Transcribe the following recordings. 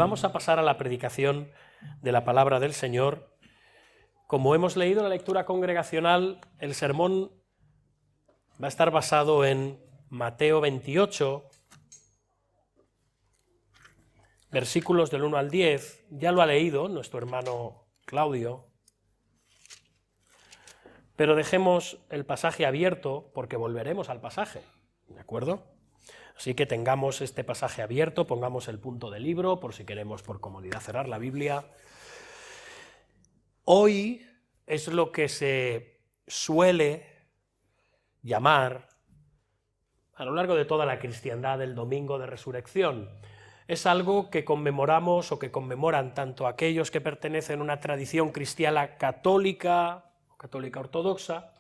vamos a pasar a la predicación de la palabra del Señor. Como hemos leído en la lectura congregacional, el sermón va a estar basado en Mateo 28, versículos del 1 al 10. Ya lo ha leído nuestro hermano Claudio, pero dejemos el pasaje abierto porque volveremos al pasaje, ¿de acuerdo? Así que tengamos este pasaje abierto, pongamos el punto del libro, por si queremos por comodidad cerrar la Biblia. Hoy es lo que se suele llamar, a lo largo de toda la cristiandad, el Domingo de Resurrección. Es algo que conmemoramos o que conmemoran tanto aquellos que pertenecen a una tradición cristiana católica ortodoxa,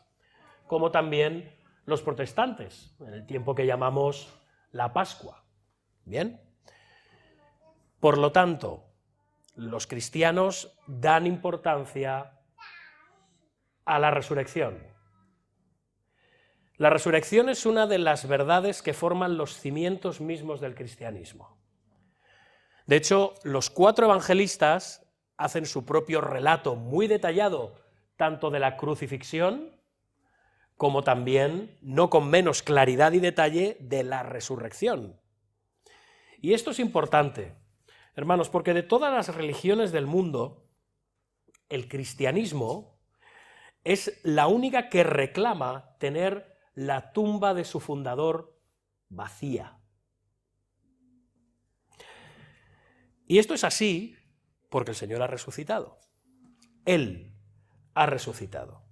como también los protestantes, en el tiempo que llamamos la Pascua. ¿Bien? Por lo tanto, los cristianos dan importancia a la resurrección. La resurrección es una de las verdades que forman los cimientos mismos del cristianismo. De hecho, los 4 evangelistas hacen su propio relato muy detallado, tanto de la crucifixión, como también, no con menos claridad y detalle, de la resurrección. Y esto es importante, hermanos, porque de todas las religiones del mundo, el cristianismo es la única que reclama tener la tumba de su fundador vacía. Y esto es así porque el Señor ha resucitado. Él ha resucitado.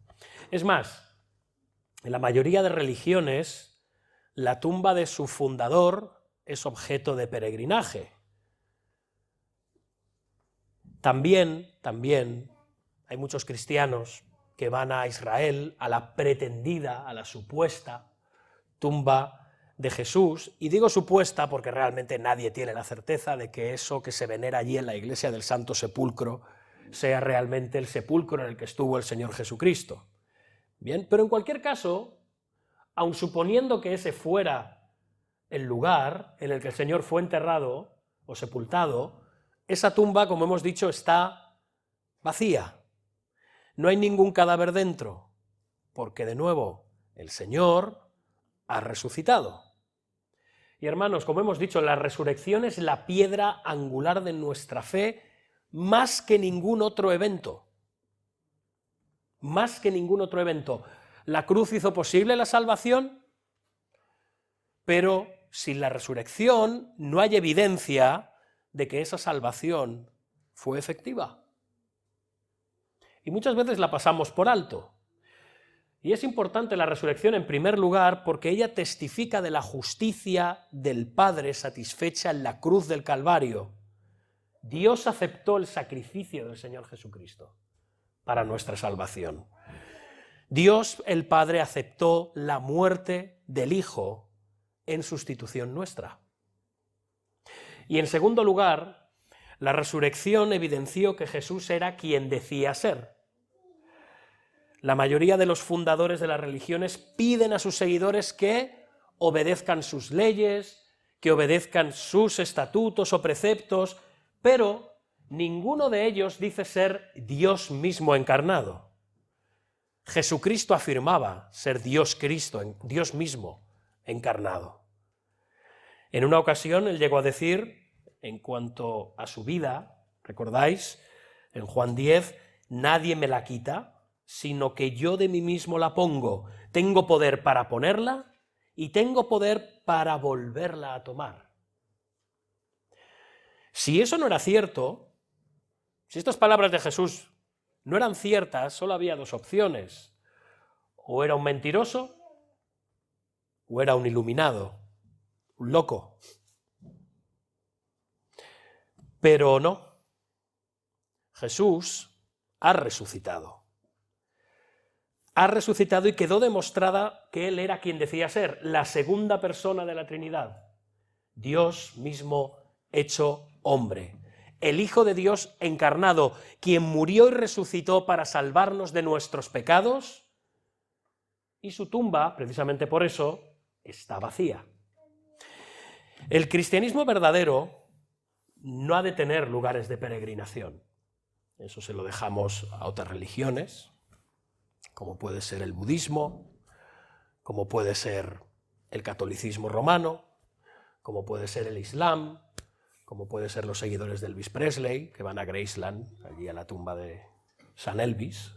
Es más, en la mayoría de religiones, la tumba de su fundador es objeto de peregrinaje. También hay muchos cristianos que van a Israel, a la pretendida, a la supuesta tumba de Jesús, y digo supuesta porque realmente nadie tiene la certeza de que eso que se venera allí en la iglesia del Santo Sepulcro sea realmente el sepulcro en el que estuvo el Señor Jesucristo. Bien, pero en cualquier caso, aun suponiendo que ese fuera el lugar en el que el Señor fue enterrado o sepultado, esa tumba, como hemos dicho, está vacía. No hay ningún cadáver dentro, porque de nuevo el Señor ha resucitado. Y hermanos, como hemos dicho, la resurrección es la piedra angular de nuestra fe más que ningún otro evento. Más que ningún otro evento. La cruz hizo posible la salvación, pero sin la resurrección no hay evidencia de que esa salvación fue efectiva. Y muchas veces la pasamos por alto. Y es importante la resurrección en primer lugar porque ella testifica de la justicia del Padre satisfecha en la cruz del Calvario. Dios aceptó el sacrificio del Señor Jesucristo para nuestra salvación. Dios, el Padre, aceptó la muerte del Hijo en sustitución nuestra. Y en segundo lugar, la resurrección evidenció que Jesús era quien decía ser. La mayoría de los fundadores de las religiones piden a sus seguidores que obedezcan sus leyes, que obedezcan sus estatutos o preceptos, pero ninguno de ellos dice ser Dios mismo encarnado. Jesucristo afirmaba ser Dios mismo encarnado. En una ocasión él llegó a decir, en cuanto a su vida, ¿recordáis? En Juan 10, nadie me la quita, sino que yo de mí mismo la pongo. Tengo poder para ponerla y tengo poder para volverla a tomar. Si eso no era cierto, si estas palabras de Jesús no eran ciertas, solo había 2 opciones. O era un mentiroso, o era un iluminado, un loco. Pero no. Jesús ha resucitado. Ha resucitado y quedó demostrada que Él era quien decía ser, la segunda persona de la Trinidad. Dios mismo hecho hombre. El Hijo de Dios encarnado, quien murió y resucitó para salvarnos de nuestros pecados, y su tumba, precisamente por eso, está vacía. El cristianismo verdadero no ha de tener lugares de peregrinación. Eso se lo dejamos a otras religiones, como puede ser el budismo, como puede ser el catolicismo romano, como puede ser el islam, como puede ser los seguidores de Elvis Presley, que van a Graceland, allí a la tumba de San Elvis.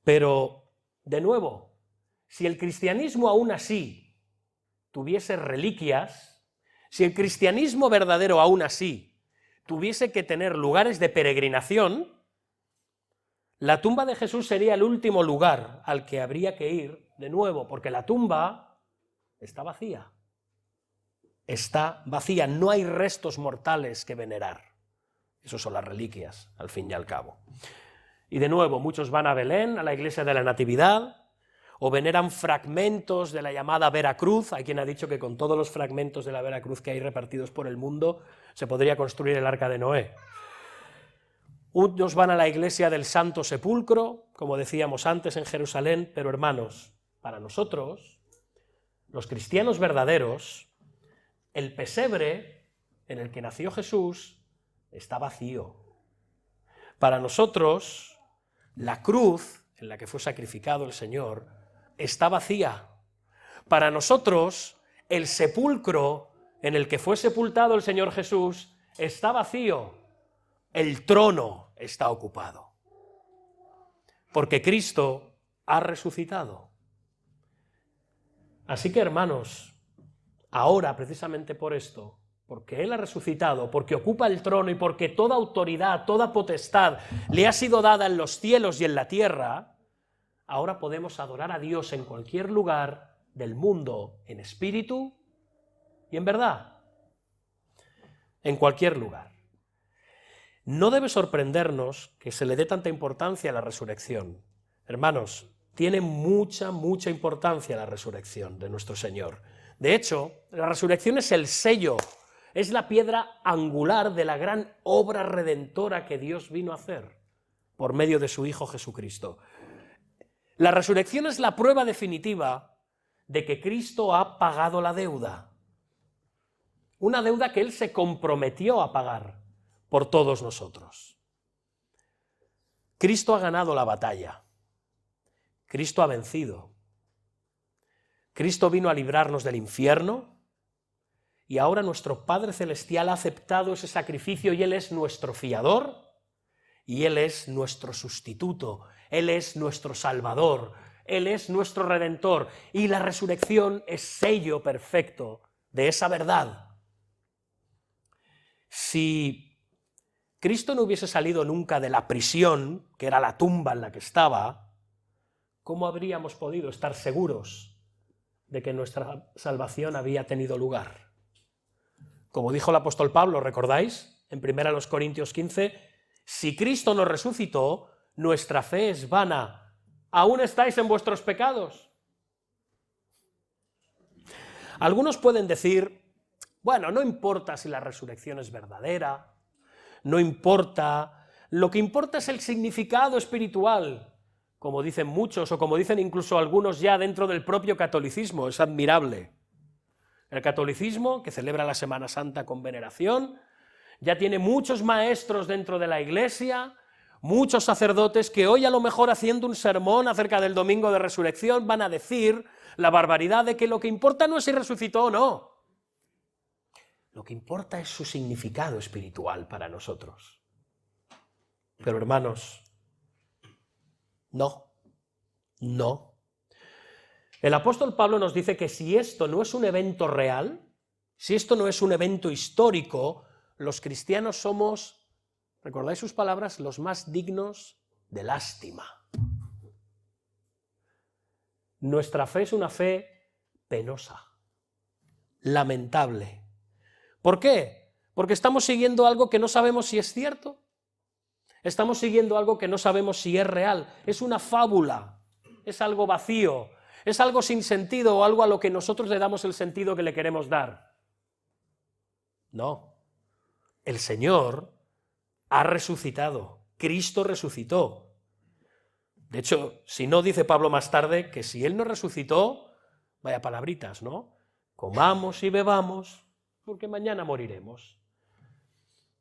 Pero, de nuevo, si el cristianismo aún así tuviese reliquias, si el cristianismo verdadero aún así tuviese que tener lugares de peregrinación, la tumba de Jesús sería el último lugar al que habría que ir de nuevo, porque la tumba está vacía. Está vacía, no hay restos mortales que venerar. Esas son las reliquias, al fin y al cabo. Y de nuevo, muchos van a Belén, a la iglesia de la Natividad, o veneran fragmentos de la llamada Veracruz. Hay quien ha dicho que con todos los fragmentos de la Veracruz que hay repartidos por el mundo se podría construir el Arca de Noé. Unos van a la iglesia del Santo Sepulcro, como decíamos antes, en Jerusalén, pero hermanos, para nosotros, los cristianos verdaderos, el pesebre en el que nació Jesús está vacío. Para nosotros, la cruz en la que fue sacrificado el Señor está vacía. Para nosotros, el sepulcro en el que fue sepultado el Señor Jesús está vacío. El trono está ocupado. Porque Cristo ha resucitado. Así que, hermanos, ahora, precisamente por esto, porque Él ha resucitado, porque ocupa el trono y porque toda autoridad, toda potestad le ha sido dada en los cielos y en la tierra, ahora podemos adorar a Dios en cualquier lugar del mundo, en espíritu y en verdad. En cualquier lugar. No debe sorprendernos que se le dé tanta importancia a la resurrección. Hermanos, tiene mucha importancia la resurrección de nuestro Señor. De hecho, la resurrección es el sello, es la piedra angular de la gran obra redentora que Dios vino a hacer por medio de su Hijo Jesucristo. La resurrección es la prueba definitiva de que Cristo ha pagado la deuda. Una deuda que Él se comprometió a pagar por todos nosotros. Cristo ha ganado la batalla. Cristo ha vencido. Cristo vino a librarnos del infierno y ahora nuestro Padre Celestial ha aceptado ese sacrificio y Él es nuestro fiador y Él es nuestro sustituto, Él es nuestro Salvador, Él es nuestro Redentor y la resurrección es sello perfecto de esa verdad. Si Cristo no hubiese salido nunca de la prisión, que era la tumba en la que estaba, ¿cómo habríamos podido estar seguros de que nuestra salvación había tenido lugar? Como dijo el apóstol Pablo, ¿recordáis? En 1 Corintios 15, si Cristo nos resucitó, nuestra fe es vana. ¿Aún estáis en vuestros pecados? Algunos pueden decir, bueno, no importa si la resurrección es verdadera, no importa, lo que importa es el significado espiritual, como dicen muchos, o como dicen incluso algunos ya dentro del propio catolicismo. Es admirable. El catolicismo, que celebra la Semana Santa con veneración, ya tiene muchos maestros dentro de la Iglesia, muchos sacerdotes que hoy a lo mejor haciendo un sermón acerca del Domingo de Resurrección van a decir la barbaridad de que lo que importa no es si resucitó o no. Lo que importa es su significado espiritual para nosotros. Pero hermanos, no. El apóstol Pablo nos dice que si esto no es un evento real, si esto no es un evento histórico, los cristianos somos, ¿recordáis sus palabras?, los más dignos de lástima. Nuestra fe es una fe penosa, lamentable. ¿Por qué? Porque estamos siguiendo algo que no sabemos si es cierto. Estamos siguiendo algo que no sabemos si es real. Es una fábula, es algo vacío, es algo sin sentido o algo a lo que nosotros le damos el sentido que le queremos dar. No, el Señor ha resucitado, Cristo resucitó. De hecho, si no, dice Pablo más tarde que si Él no resucitó, vaya palabritas, ¿no? Comamos y bebamos, porque mañana moriremos.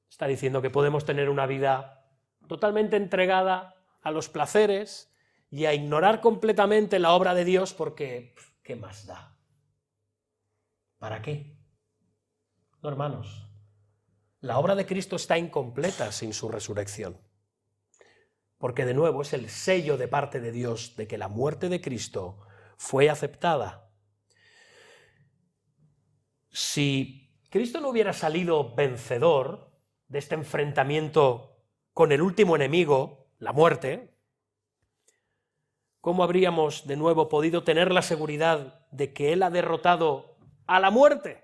Está diciendo que podemos tener una vida totalmente entregada a los placeres y a ignorar completamente la obra de Dios porque, ¿qué más da? ¿Para qué? No, hermanos, la obra de Cristo está incompleta sin su resurrección, porque de nuevo es el sello de parte de Dios de que la muerte de Cristo fue aceptada. Si Cristo no hubiera salido vencedor de este enfrentamiento con el último enemigo, la muerte, ¿cómo habríamos de nuevo podido tener la seguridad de que Él ha derrotado a la muerte?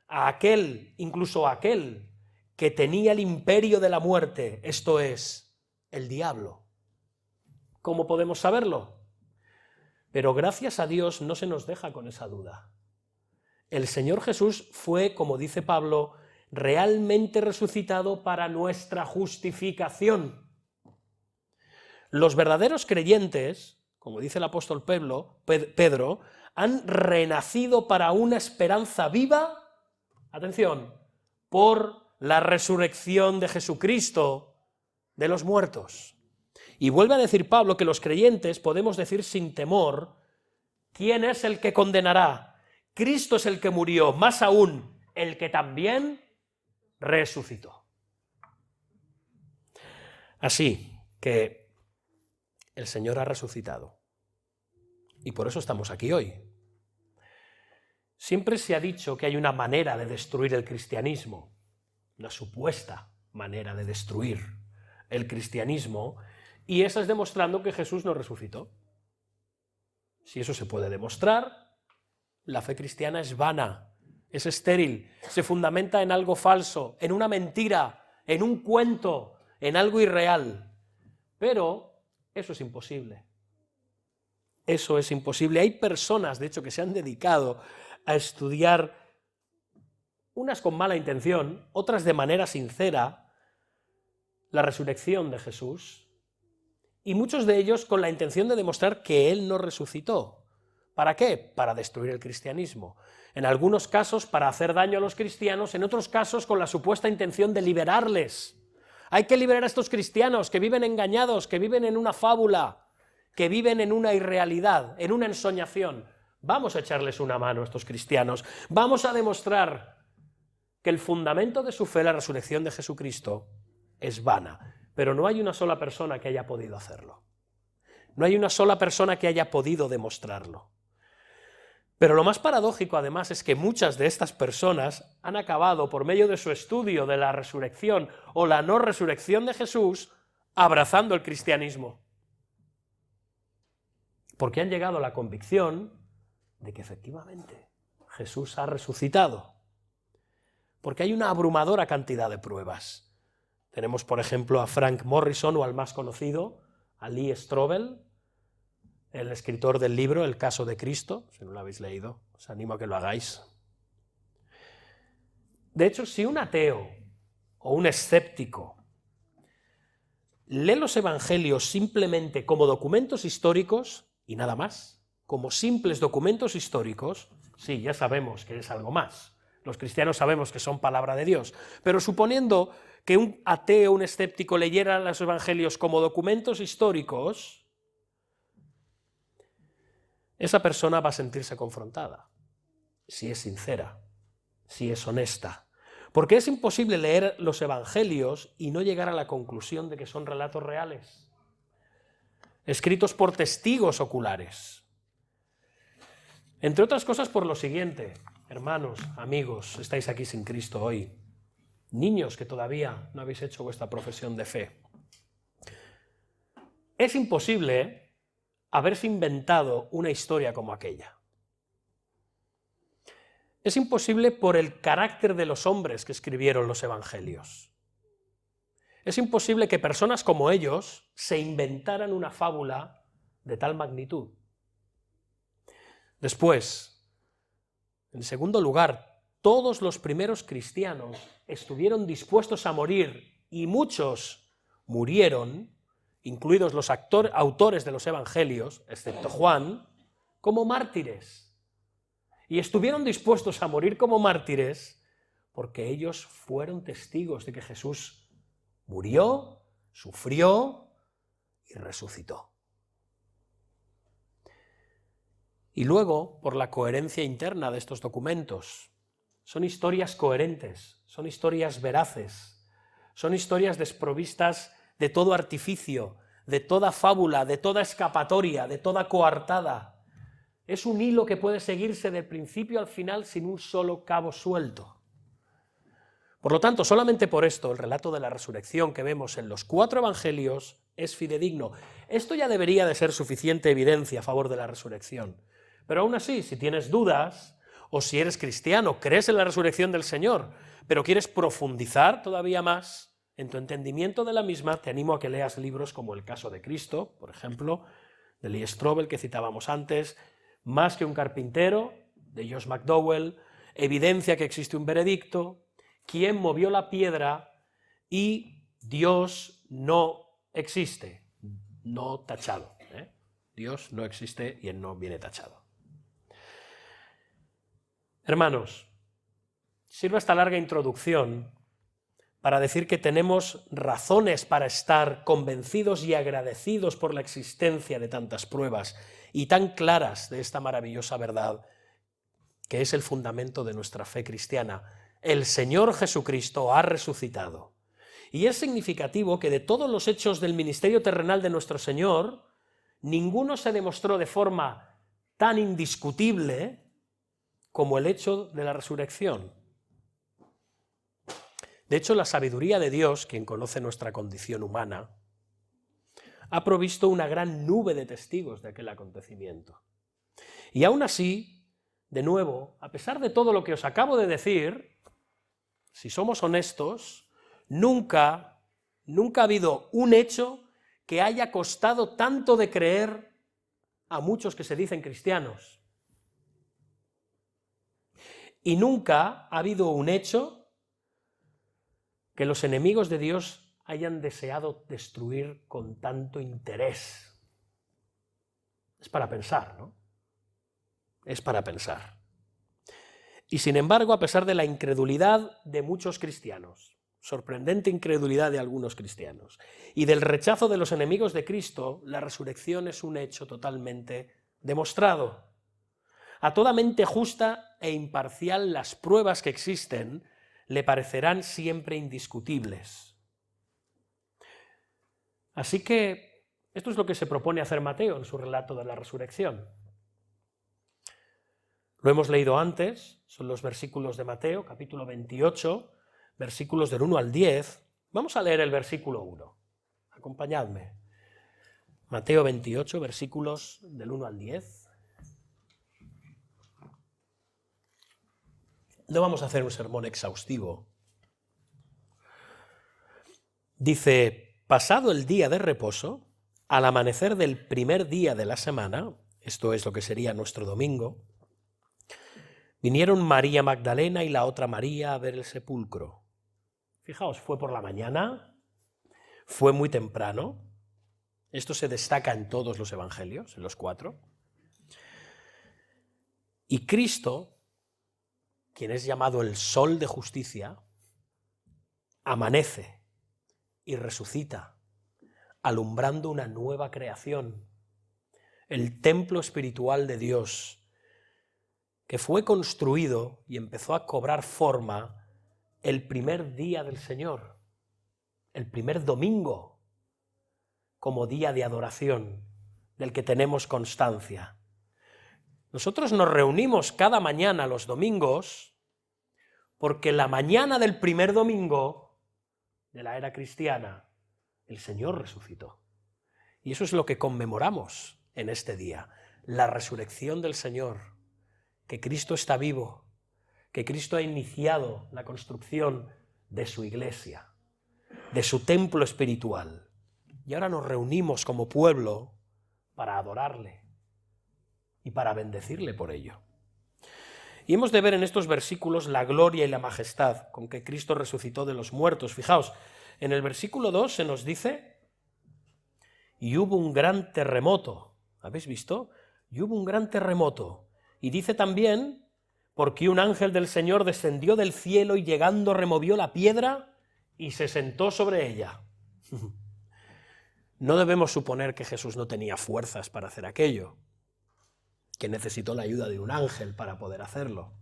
A aquel, incluso a aquel, que tenía el imperio de la muerte, esto es, el diablo. ¿Cómo podemos saberlo? Pero gracias a Dios no se nos deja con esa duda. El Señor Jesús fue, como dice Pablo, realmente resucitado para nuestra justificación. Los verdaderos creyentes, como dice el apóstol Pedro, han renacido para una esperanza viva, atención, por la resurrección de Jesucristo de los muertos. Y vuelve a decir Pablo que los creyentes podemos decir sin temor, ¿quién es el que condenará? Cristo es el que murió, más aún, el que también resucitó. Así que el Señor ha resucitado. Y por eso estamos aquí hoy. Siempre se ha dicho que hay una manera de destruir el cristianismo, una supuesta manera de destruir el cristianismo, y esa es demostrando que Jesús no resucitó. Si eso se puede demostrar, la fe cristiana es vana, es estéril, se fundamenta en algo falso, en una mentira, en un cuento, en algo irreal. Pero eso es imposible. Eso es imposible. Hay personas, de hecho, que se han dedicado a estudiar, unas con mala intención, otras de manera sincera, la resurrección de Jesús, y muchos de ellos con la intención de demostrar que Él no resucitó. ¿Para qué? Para destruir el cristianismo. En algunos casos para hacer daño a los cristianos, en otros casos con la supuesta intención de liberarles. Hay que liberar a estos cristianos que viven engañados, que viven en una fábula, que viven en una irrealidad, en una ensoñación. Vamos a echarles una mano a estos cristianos. Vamos a demostrar que el fundamento de su fe, la resurrección de Jesucristo, es vana. Pero no hay una sola persona que haya podido hacerlo. No hay una sola persona que haya podido demostrarlo. Pero lo más paradójico, además, es que muchas de estas personas han acabado, por medio de su estudio de la resurrección o la no resurrección de Jesús, abrazando el cristianismo. Porque han llegado a la convicción de que efectivamente Jesús ha resucitado. Porque hay una abrumadora cantidad de pruebas. Tenemos, por ejemplo, a Frank Morrison, o al más conocido, a Lee Strobel, el escritor del libro El caso de Cristo. Si no lo habéis leído, os animo a que lo hagáis. De hecho, si un ateo o un escéptico lee los evangelios simplemente como documentos históricos y nada más, como simples documentos históricos, sí, ya sabemos que es algo más. Los cristianos sabemos que son palabra de Dios, pero suponiendo que un ateo, un escéptico leyera los evangelios como documentos históricos, esa persona va a sentirse confrontada, si es sincera, si es honesta. Porque es imposible leer los evangelios y no llegar a la conclusión de que son relatos reales, escritos por testigos oculares. Entre otras cosas por lo siguiente, hermanos, amigos, estáis aquí sin Cristo hoy, niños que todavía no habéis hecho vuestra profesión de fe. Es imposible haberse inventado una historia como aquella. Es imposible por el carácter de los hombres que escribieron los evangelios. Es imposible que personas como ellos se inventaran una fábula de tal magnitud. Después, en segundo lugar, todos los primeros cristianos estuvieron dispuestos a morir y muchos murieron, incluidos los autores de los evangelios, excepto Juan, como mártires. Y estuvieron dispuestos a morir como mártires porque ellos fueron testigos de que Jesús murió, sufrió y resucitó. Y luego, por la coherencia interna de estos documentos, son historias coherentes, son historias veraces, son historias desprovistas de todo artificio, de toda fábula, de toda escapatoria, de toda coartada. Es un hilo que puede seguirse del principio al final sin un solo cabo suelto. Por lo tanto, solamente por esto, el relato de la resurrección que vemos en los 4 evangelios es fidedigno. Esto ya debería de ser suficiente evidencia a favor de la resurrección. Pero aún así, si tienes dudas, o si eres cristiano, crees en la resurrección del Señor, pero quieres profundizar todavía más en tu entendimiento de la misma, te animo a que leas libros como El caso de Cristo, por ejemplo, de Lee Strobel, que citábamos antes, Más que un carpintero, de Josh McDowell, Evidencia que existe un veredicto, ¿Quién movió la piedra? Y Dios no existe, no tachado. Dios no existe y él no viene tachado. Hermanos, sirvo esta larga introducción para decir que tenemos razones para estar convencidos y agradecidos por la existencia de tantas pruebas y tan claras de esta maravillosa verdad, que es el fundamento de nuestra fe cristiana. El Señor Jesucristo ha resucitado. Y es significativo que de todos los hechos del ministerio terrenal de nuestro Señor, ninguno se demostró de forma tan indiscutible como el hecho de la resurrección. De hecho, la sabiduría de Dios, quien conoce nuestra condición humana, ha provisto una gran nube de testigos de aquel acontecimiento. Y aún así, de nuevo, a pesar de todo lo que os acabo de decir, si somos honestos, nunca ha habido un hecho que haya costado tanto de creer a muchos que se dicen cristianos. Y nunca ha habido un hecho que los enemigos de Dios hayan deseado destruir con tanto interés. Es para pensar, ¿no? Es para pensar. Y sin embargo, a pesar de la incredulidad de muchos cristianos, sorprendente incredulidad de algunos cristianos, y del rechazo de los enemigos de Cristo, la resurrección es un hecho totalmente demostrado. A toda mente justa e imparcial las pruebas que existen le parecerán siempre indiscutibles. Así que esto es lo que se propone hacer Mateo en su relato de la resurrección. Lo hemos leído antes, son los versículos de Mateo, capítulo 28, versículos del 1 al 10. Vamos a leer el versículo 1. Acompañadme. Mateo 28, versículos del 1 al 10. No vamos a hacer un sermón exhaustivo. Dice, pasado el día de reposo, al amanecer del primer día de la semana, esto es lo que sería nuestro domingo, vinieron María Magdalena y la otra María a ver el sepulcro. Fijaos, fue por la mañana, fue muy temprano, esto se destaca en todos los evangelios, en los 4, y Cristo, quien es llamado el Sol de Justicia, amanece y resucita, alumbrando una nueva creación, el templo espiritual de Dios, que fue construido y empezó a cobrar forma el primer día del Señor, el primer domingo, como día de adoración, del que tenemos constancia. Nosotros nos reunimos cada mañana los domingos porque la mañana del primer domingo de la era cristiana, el Señor resucitó. Y eso es lo que conmemoramos en este día, la resurrección del Señor, que Cristo está vivo, que Cristo ha iniciado la construcción de su iglesia, de su templo espiritual. Y ahora nos reunimos como pueblo para adorarle y para bendecirle por ello. Y hemos de ver en estos versículos la gloria y la majestad con que Cristo resucitó de los muertos. Fijaos, en el versículo 2 se nos dice, y hubo un gran terremoto. ¿Habéis visto? Y hubo un gran terremoto. Y dice también, porque un ángel del Señor descendió del cielo y llegando removió la piedra y se sentó sobre ella. No debemos suponer que Jesús no tenía fuerzas para hacer aquello, que necesitó la ayuda de un ángel para poder hacerlo.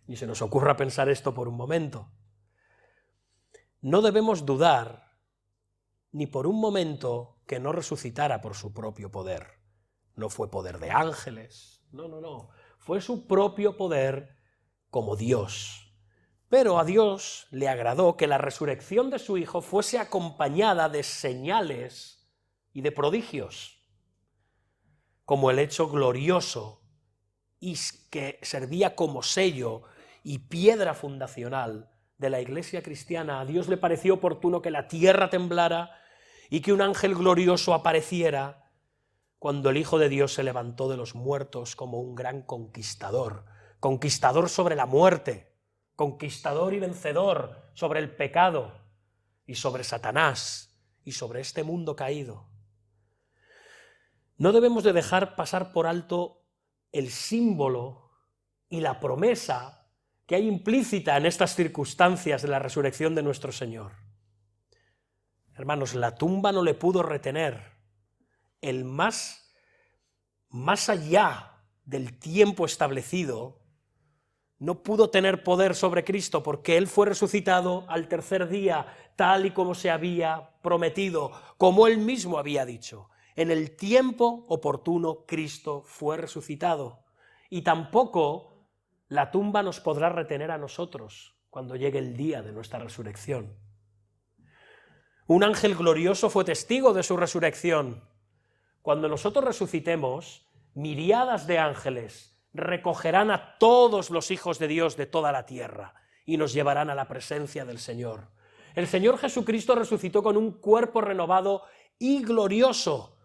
Ni se nos ocurra pensar esto por un momento. No debemos dudar ni por un momento que no resucitara por su propio poder. No fue poder de ángeles, no. Fue su propio poder como Dios. Pero a Dios le agradó que la resurrección de su Hijo fuese acompañada de señales y de prodigios, como el hecho glorioso y que servía como sello y piedra fundacional de la Iglesia cristiana. A Dios le pareció oportuno que la tierra temblara y que un ángel glorioso apareciera cuando el Hijo de Dios se levantó de los muertos como un gran conquistador, conquistador sobre la muerte, conquistador y vencedor sobre el pecado y sobre Satanás y sobre este mundo caído. No debemos de dejar pasar por alto el símbolo y la promesa que hay implícita en estas circunstancias de la resurrección de nuestro Señor. Hermanos, la tumba no le pudo retener. El más allá del tiempo establecido no pudo tener poder sobre Cristo porque Él fue resucitado al tercer día, tal y como se había prometido, como Él mismo había dicho. En el tiempo oportuno Cristo fue resucitado y tampoco la tumba nos podrá retener a nosotros cuando llegue el día de nuestra resurrección. Un ángel glorioso fue testigo de su resurrección. Cuando nosotros resucitemos, miriadas de ángeles recogerán a todos los hijos de Dios de toda la tierra y nos llevarán a la presencia del Señor. El Señor Jesucristo resucitó con un cuerpo renovado y glorioso,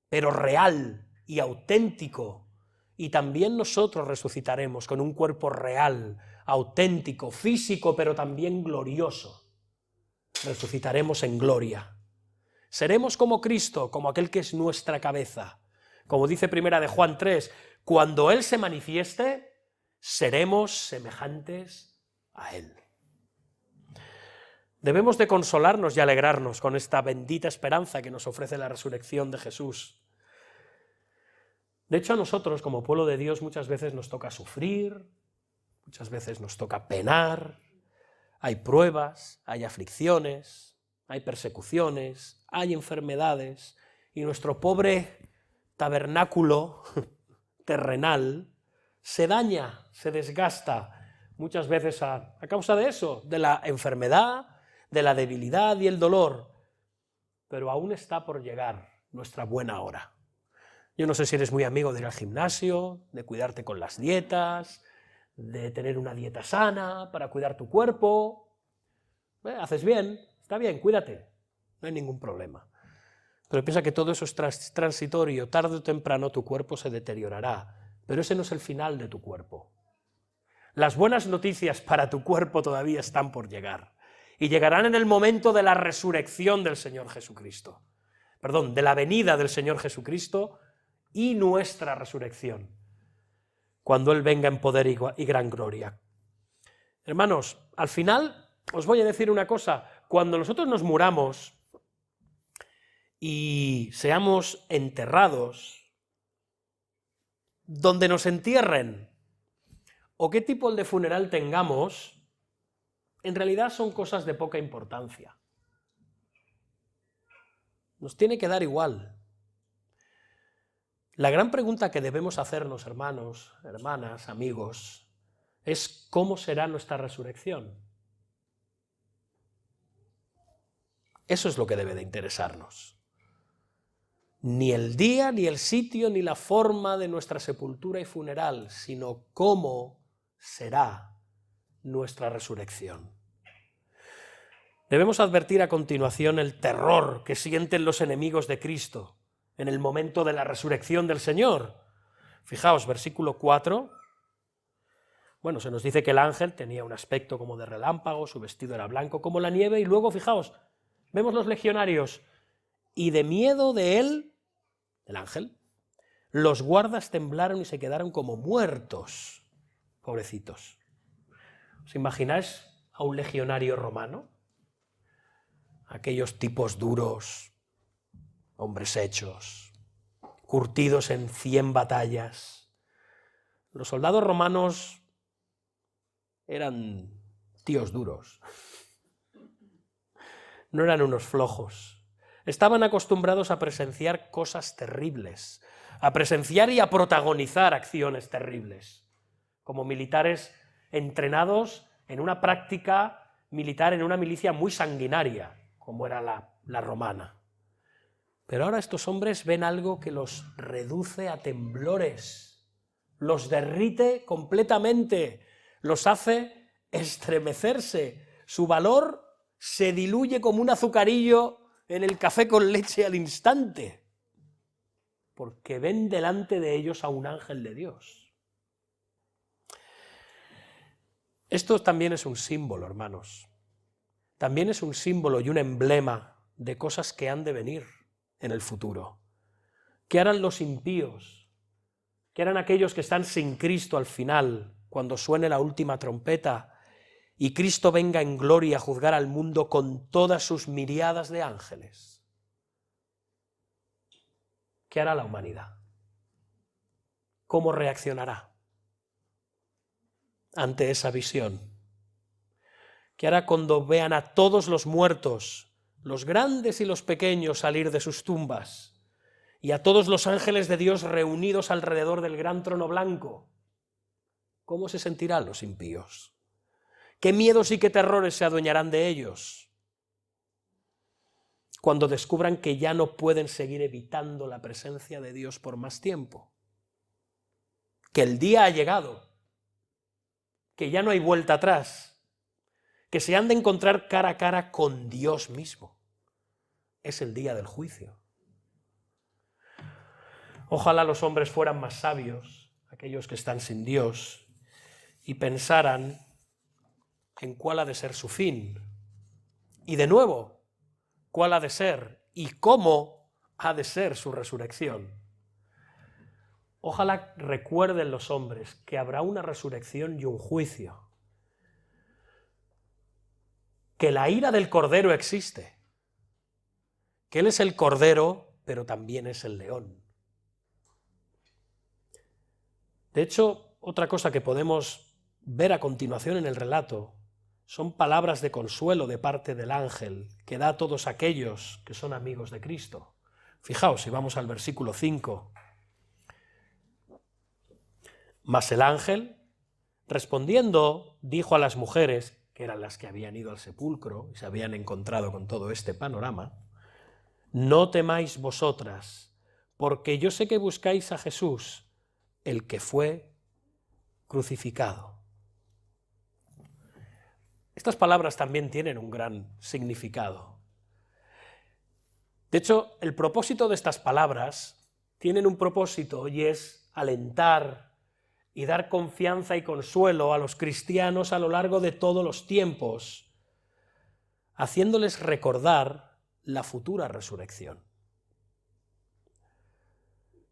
pero real y auténtico. Y también nosotros resucitaremos con un cuerpo real, auténtico, físico, pero también glorioso. Resucitaremos en gloria. Seremos como Cristo, como aquel que es nuestra cabeza. Como dice Primera de Juan 3, cuando Él se manifieste, seremos semejantes a Él. Debemos de consolarnos y alegrarnos con esta bendita esperanza que nos ofrece la resurrección de Jesús. De hecho, a nosotros, como pueblo de Dios, muchas veces nos toca sufrir, muchas veces nos toca penar, hay pruebas, hay aflicciones, hay persecuciones, hay enfermedades, y nuestro pobre tabernáculo terrenal se daña, se desgasta, muchas veces a causa de eso, de la enfermedad, de la debilidad y el dolor, pero aún está por llegar nuestra buena hora. Yo no sé si eres muy amigo de ir al gimnasio, de cuidarte con las dietas, de tener una dieta sana para cuidar tu cuerpo. Haces bien, está bien, cuídate, no hay ningún problema. Pero piensa que todo eso es transitorio, tarde o temprano tu cuerpo se deteriorará, pero ese no es el final de tu cuerpo. Las buenas noticias para tu cuerpo todavía están por llegar, y llegarán en el momento de la resurrección del Señor Jesucristo. Perdón, de la venida del Señor Jesucristo y nuestra resurrección, cuando Él venga en poder y gran gloria. Hermanos, al final os voy a decir una cosa, cuando nosotros nos muramos y seamos enterrados, donde nos entierren, o qué tipo de funeral tengamos, en realidad son cosas de poca importancia. Nos tiene que dar igual. La gran pregunta que debemos hacernos, hermanos, hermanas, amigos, es ¿cómo será nuestra resurrección? Eso es lo que debe de interesarnos. Ni el día, ni el sitio, ni la forma de nuestra sepultura y funeral, sino cómo será nuestra resurrección. Debemos advertir a continuación el terror que sienten los enemigos de Cristo en el momento de la resurrección del Señor. Fijaos, versículo 4. Bueno, se nos dice que el ángel tenía un aspecto como de relámpago, su vestido era blanco como la nieve, y luego, fijaos, vemos los legionarios, y de miedo de él, el ángel, los guardas temblaron y se quedaron como muertos. pobrecitos. ¿Os imagináis a un legionario romano? Aquellos tipos duros, hombres hechos, curtidos en 100 batallas. Los soldados romanos eran tíos duros, no eran unos flojos. Estaban acostumbrados a presenciar cosas terribles, a presenciar y a protagonizar acciones terribles, como militares entrenados en una práctica militar, en una milicia muy sanguinaria, como era la romana. Pero ahora estos hombres ven algo que los reduce a temblores, los derrite completamente, los hace estremecerse. Su valor se diluye como un azucarillo en el café con leche al instante, porque ven delante de ellos a un ángel de Dios. Esto también es un símbolo, hermanos. También es un símbolo y un emblema de cosas que han de venir en el futuro. ¿Qué harán los impíos? ¿Qué harán aquellos que están sin Cristo al final, cuando suene la última trompeta y Cristo venga en gloria a juzgar al mundo con todas sus miríadas de ángeles? ¿Qué hará la humanidad? ¿Cómo reaccionará ante esa visión? ¿Qué hará cuando vean a todos los muertos, los grandes y los pequeños, salir de sus tumbas, y a todos los ángeles de Dios reunidos alrededor del gran trono blanco? ¿Cómo se sentirán los impíos? ¿Qué miedos y qué terrores se adueñarán de ellos cuando descubran que ya no pueden seguir evitando la presencia de Dios por más tiempo? Que el día ha llegado, que ya no hay vuelta atrás, que se han de encontrar cara a cara con Dios mismo. Es el día del juicio. Ojalá los hombres fueran más sabios, aquellos que están sin Dios, y pensaran en cuál ha de ser su fin. Y de nuevo, cuál ha de ser y cómo ha de ser su resurrección. Ojalá recuerden los hombres que habrá una resurrección y un juicio, que la ira del Cordero existe, que Él es el Cordero, pero también es el león. De hecho, otra cosa que podemos ver a continuación en el relato son palabras de consuelo de parte del ángel que da a todos aquellos que son amigos de Cristo. Fijaos, si vamos al versículo 5. Mas el ángel, respondiendo, dijo a las mujeres, que eran las que habían ido al sepulcro y se habían encontrado con todo este panorama: no temáis vosotras, porque yo sé que buscáis a Jesús, el que fue crucificado. Estas palabras también tienen un gran significado. De hecho, el propósito de estas palabras tienen un propósito, y es alentar y dar confianza y consuelo a los cristianos a lo largo de todos los tiempos, haciéndoles recordar la futura resurrección.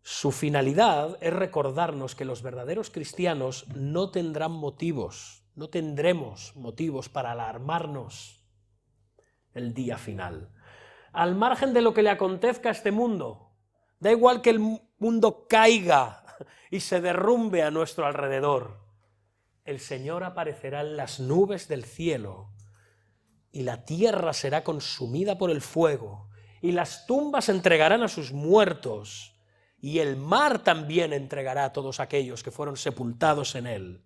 Su finalidad es recordarnos que los verdaderos cristianos no tendrán motivos, no tendremos motivos para alarmarnos el día final. Al margen de lo que le acontezca a este mundo, da igual que el mundo caiga y se derrumbe a nuestro alrededor, el Señor aparecerá en las nubes del cielo, y la tierra será consumida por el fuego, y las tumbas entregarán a sus muertos, y el mar también entregará a todos aquellos que fueron sepultados en él,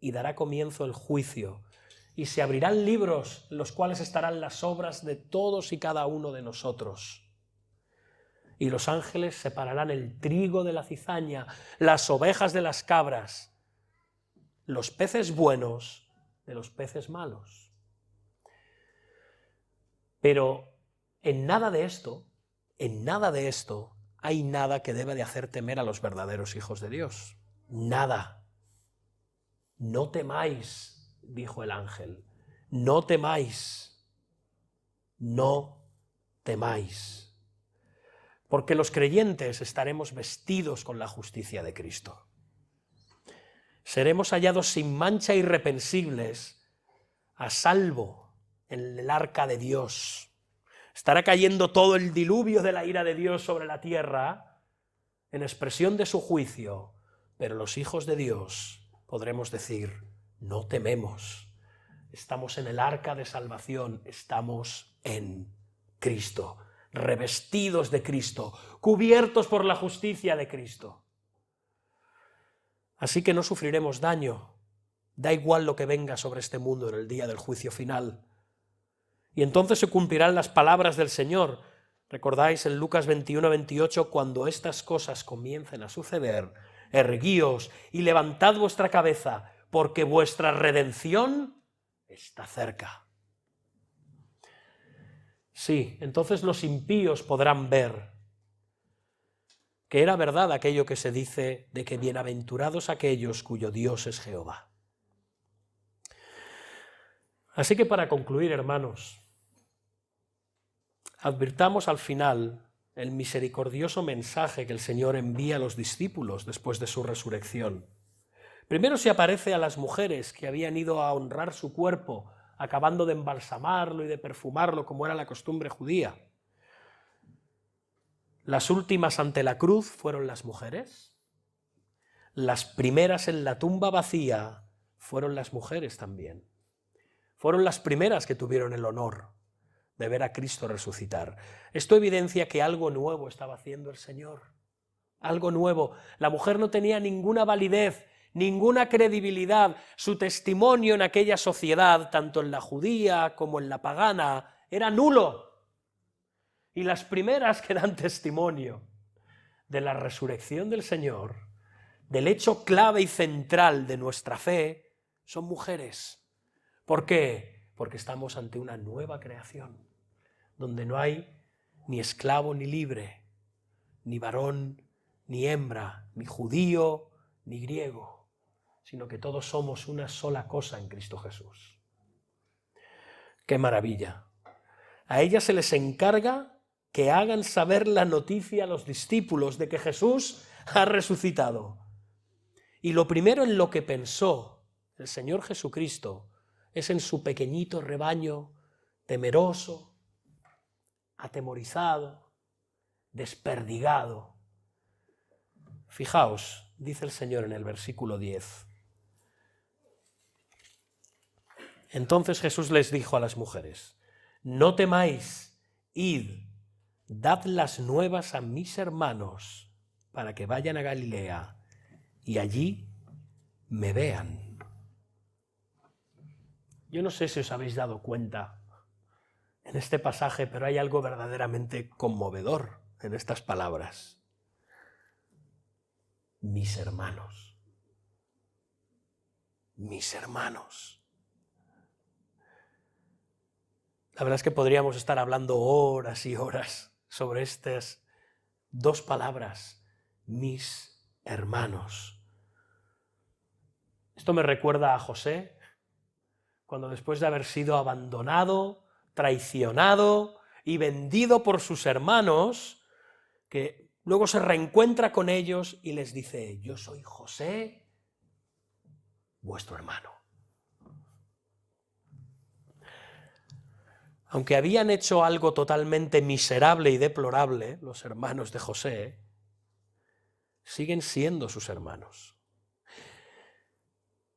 y dará comienzo el juicio, y se abrirán libros en los cuales estarán las obras de todos y cada uno de nosotros. Y los ángeles separarán el trigo de la cizaña, las ovejas de las cabras, los peces buenos de los peces malos. Pero en nada de esto hay nada que deba de hacer temer a los verdaderos hijos de Dios. Nada. No temáis, dijo el ángel, no temáis, no temáis. Porque los creyentes estaremos vestidos con la justicia de Cristo. seremos hallados sin mancha, irreprensibles, a salvo en el arca de Dios. Estará cayendo todo el diluvio de la ira de Dios sobre la tierra, en expresión de su juicio, pero los hijos de Dios podremos decir, no tememos, estamos en el arca de salvación, estamos en Cristo, revestidos de Cristo, cubiertos por la justicia de Cristo. Así que no sufriremos daño, da igual lo que venga sobre este mundo en el día del juicio final. Y entonces se cumplirán las palabras del Señor. ¿Recordáis en Lucas 21-28, cuando estas cosas comiencen a suceder, erguíos y levantad vuestra cabeza, porque vuestra redención está cerca? Sí, entonces los impíos podrán ver que era verdad aquello que se dice de que bienaventurados aquellos cuyo Dios es Jehová. Así que para concluir, hermanos, advirtamos al final el misericordioso mensaje que el Señor envía a los discípulos después de su resurrección. Primero se aparece a las mujeres que habían ido a honrar su cuerpo, acabando de embalsamarlo y de perfumarlo como era la costumbre judía. Las últimas ante la cruz fueron las mujeres. Las primeras en la tumba vacía fueron las mujeres también. Fueron las primeras que tuvieron el honor de ver a Cristo resucitar. Esto evidencia que algo nuevo estaba haciendo el Señor. Algo nuevo. La mujer no tenía ninguna validez, ninguna credibilidad. Su testimonio en aquella sociedad, tanto en la judía como en la pagana, era nulo. Y las primeras que dan testimonio de la resurrección del Señor, del hecho clave y central de nuestra fe, son mujeres. ¿Por qué? Porque estamos ante una nueva creación, donde no hay ni esclavo ni libre, ni varón ni hembra, ni judío ni griego, sino que todos somos una sola cosa en Cristo Jesús. ¡Qué maravilla! A ellas se les encarga que hagan saber la noticia a los discípulos de que Jesús ha resucitado. Y lo primero en lo que pensó el Señor Jesucristo es en su pequeñito rebaño, temeroso, atemorizado, desperdigado. Fijaos, dice el Señor en el versículo 10. Entonces Jesús les dijo a las mujeres, no temáis, id, dad las nuevas a mis hermanos para que vayan a Galilea y allí me vean. Yo no sé si os habéis dado cuenta en este pasaje, pero hay algo verdaderamente conmovedor en estas palabras. Mis hermanos. Mis hermanos. La verdad es que podríamos estar hablando horas y horas sobre estas dos palabras, mis hermanos. Esto me recuerda a José, cuando después de haber sido abandonado, traicionado y vendido por sus hermanos, que luego se reencuentra con ellos y les dice, yo soy José, vuestro hermano. Aunque habían hecho algo totalmente miserable y deplorable, los hermanos de José, siguen siendo sus hermanos.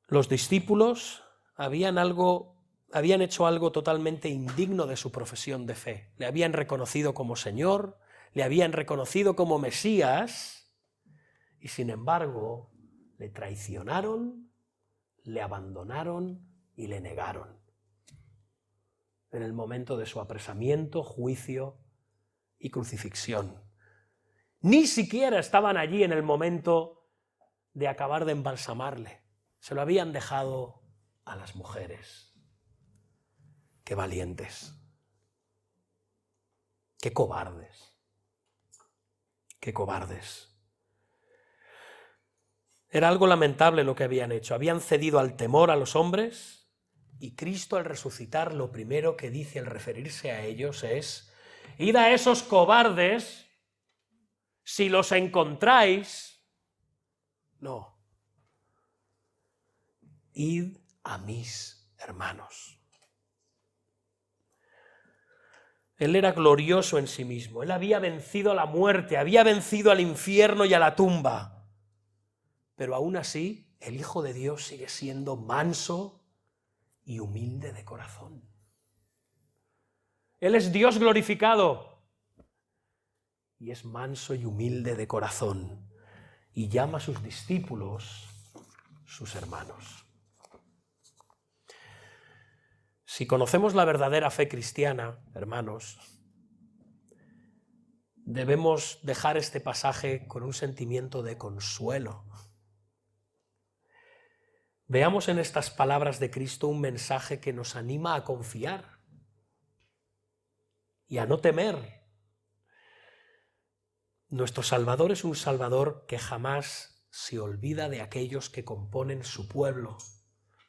Los discípulos habían hecho algo totalmente indigno de su profesión de fe. Le habían reconocido como Señor, le habían reconocido como Mesías, y sin embargo le traicionaron, le abandonaron y le negaron en el momento de su apresamiento, juicio y crucifixión. Ni siquiera estaban allí en el momento de acabar de embalsamarle. Se lo habían dejado a las mujeres. ¡Qué valientes! ¡Qué cobardes! ¡Qué cobardes! Era algo lamentable lo que habían hecho. Habían cedido al temor a los hombres. Y Cristo al resucitar lo primero que dice al referirse a ellos es, id a esos cobardes, si los encontráis, no, id a mis hermanos. Él era glorioso en sí mismo, él había vencido a la muerte, había vencido al infierno y a la tumba. Pero aún así, el Hijo de Dios sigue siendo manso y humilde de corazón. Él es Dios glorificado y es manso y humilde de corazón y llama a sus discípulos sus hermanos. Si conocemos la verdadera fe cristiana, hermanos, debemos dejar este pasaje con un sentimiento de consuelo. Veamos en estas palabras de Cristo un mensaje que nos anima a confiar y a no temer. Nuestro Salvador es un Salvador que jamás se olvida de aquellos que componen su pueblo.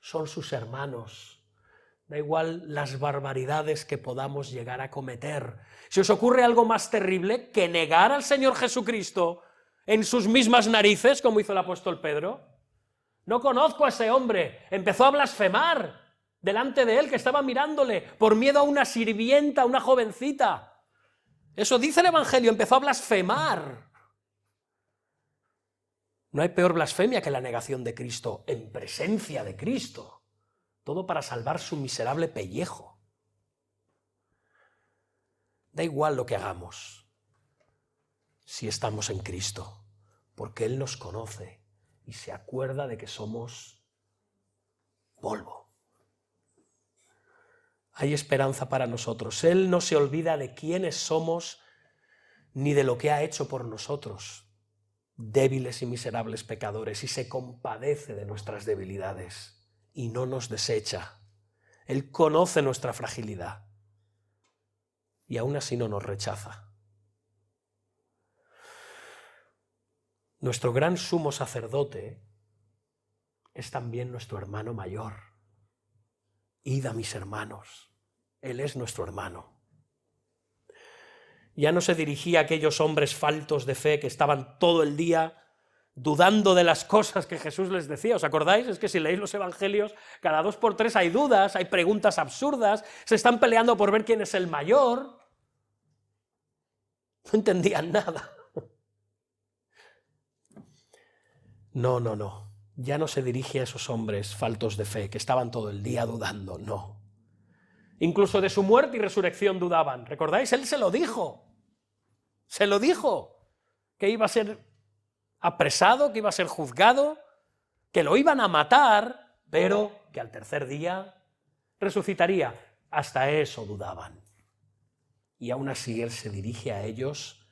Son sus hermanos. Da igual las barbaridades que podamos llegar a cometer. Si os ocurre algo más terrible que negar al Señor Jesucristo en sus mismas narices, como hizo el apóstol Pedro, no conozco a ese hombre, empezó a blasfemar delante de él que estaba mirándole por miedo a una sirvienta, a una jovencita. Eso dice el Evangelio, empezó a blasfemar. No hay peor blasfemia que la negación de Cristo en presencia de Cristo. Todo para salvar su miserable pellejo. Da igual lo que hagamos si estamos en Cristo, porque Él nos conoce y se acuerda de que somos polvo. Hay esperanza para nosotros. Él no se olvida de quiénes somos ni de lo que ha hecho por nosotros, débiles y miserables pecadores, y se compadece de nuestras debilidades. Y no nos desecha. Él conoce nuestra fragilidad y aún así no nos rechaza. Nuestro gran sumo sacerdote es también nuestro hermano mayor. Id a mis hermanos. Él es nuestro hermano. Ya no se dirigía a aquellos hombres faltos de fe que estaban todo el día dudando de las cosas que Jesús les decía. ¿Os acordáis? Es que si leéis los evangelios, cada 2 por 3 hay dudas, hay preguntas absurdas, se están peleando por ver quién es el mayor. No entendían nada. No. Ya no se dirige a esos hombres faltos de fe que estaban todo el día dudando, no. Incluso de su muerte y resurrección dudaban. ¿Recordáis? Él se lo dijo. Se lo dijo. Que iba a ser apresado, que iba a ser juzgado, que lo iban a matar, pero que al tercer día resucitaría. Hasta eso dudaban. Y aún así Él se dirige a ellos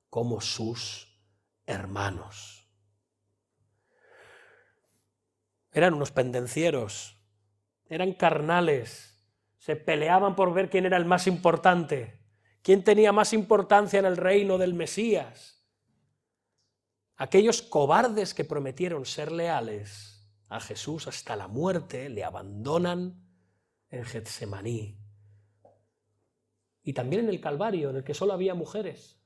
como sus hermanos. Eran unos pendencieros, eran carnales, se peleaban por ver quién era el más importante, quién tenía más importancia en el reino del Mesías. Aquellos cobardes que prometieron ser leales a Jesús hasta la muerte le abandonan en Getsemaní. Y también en el Calvario, en el que solo había mujeres.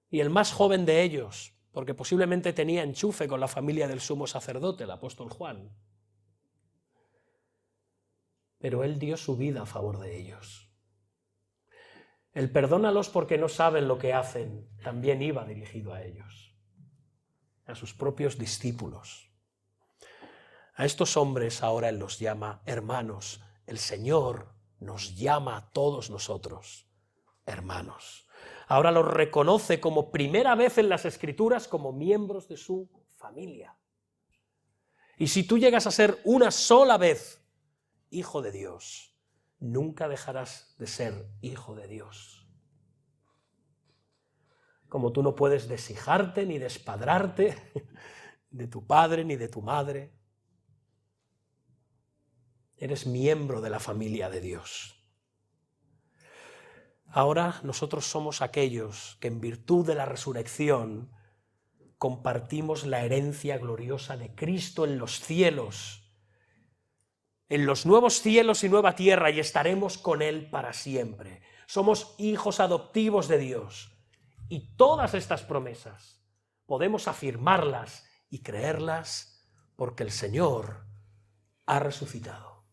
Y el más joven de ellos, porque posiblemente tenía enchufe con la familia del sumo sacerdote, el apóstol Juan. Pero él dio su vida a favor de ellos. El perdónalos porque no saben lo que hacen también iba dirigido a ellos, a sus propios discípulos. A estos hombres ahora Él los llama hermanos. El Señor nos llama a todos nosotros hermanos. Ahora los reconoce como primera vez en las Escrituras como miembros de su familia. Y si tú llegas a ser una sola vez hijo de Dios, nunca dejarás de ser hijo de Dios. Como tú no puedes deshijarte ni despadrarte de tu padre ni de tu madre, eres miembro de la familia de Dios. Ahora nosotros somos aquellos que en virtud de la resurrección compartimos la herencia gloriosa de Cristo en los cielos, en los nuevos cielos y nueva tierra, y estaremos con Él para siempre. Somos hijos adoptivos de Dios, y todas estas promesas podemos afirmarlas y creerlas porque el Señor ha resucitado.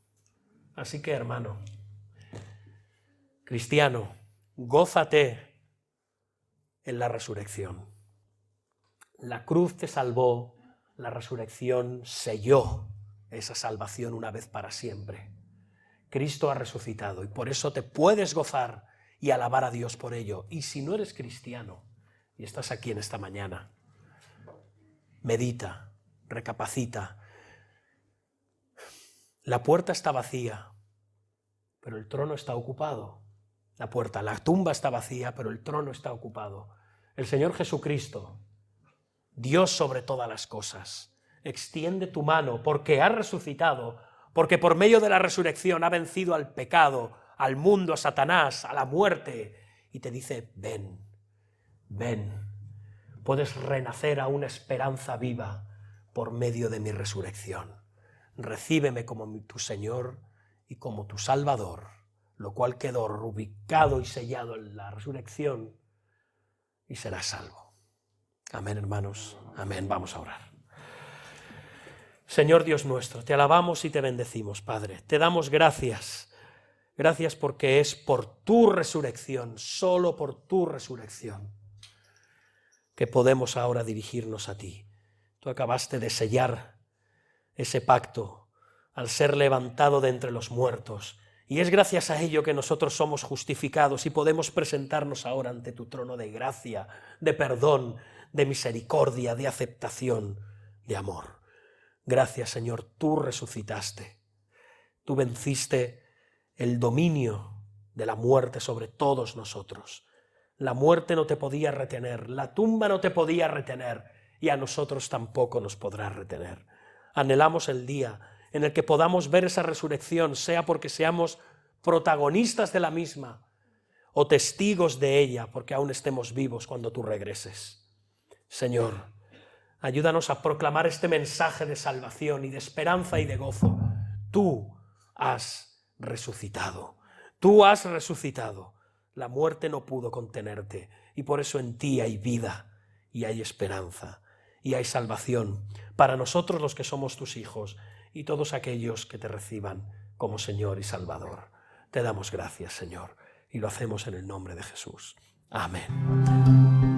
Así que, hermano, cristiano, gózate en la resurrección. La cruz te salvó, la resurrección selló esa salvación una vez para siempre. Cristo ha resucitado y por eso te puedes gozar y alabar a Dios por ello. Y si no eres cristiano y estás aquí en esta mañana, medita, recapacita. La puerta está vacía, pero el trono está ocupado. La tumba está vacía, pero el trono está ocupado. El Señor Jesucristo, Dios sobre todas las cosas, extiende tu mano porque ha resucitado, porque por medio de la resurrección ha vencido al pecado, al mundo, a Satanás, a la muerte, y te dice, ven, ven, puedes renacer a una esperanza viva por medio de mi resurrección. Recíbeme como tu Señor y como tu Salvador, lo cual quedó ubicado y sellado en la resurrección, y serás salvo. Amén, hermanos. Amén. Vamos a orar. Señor Dios nuestro, te alabamos y te bendecimos, Padre. Te damos gracias. Gracias porque es por tu resurrección, solo por tu resurrección, que podemos ahora dirigirnos a ti. Tú acabaste de sellar ese pacto al ser levantado de entre los muertos. Y es gracias a ello que nosotros somos justificados y podemos presentarnos ahora ante tu trono de gracia, de perdón, de misericordia, de aceptación, de amor. Gracias, Señor, tú resucitaste. Tú venciste el dominio de la muerte sobre todos nosotros. La muerte no te podía retener, la tumba no te podía retener y a nosotros tampoco nos podrá retener. Anhelamos el día en el que podamos ver esa resurrección, sea porque seamos protagonistas de la misma o testigos de ella, porque aún estemos vivos cuando tú regreses. Señor, ayúdanos a proclamar este mensaje de salvación y de esperanza y de gozo. Tú has resucitado. Tú has resucitado. La muerte no pudo contenerte y por eso en ti hay vida y hay esperanza y hay salvación para nosotros los que somos tus hijos y todos aquellos que te reciban como Señor y Salvador. Te damos gracias, Señor, y lo hacemos en el nombre de Jesús. Amén.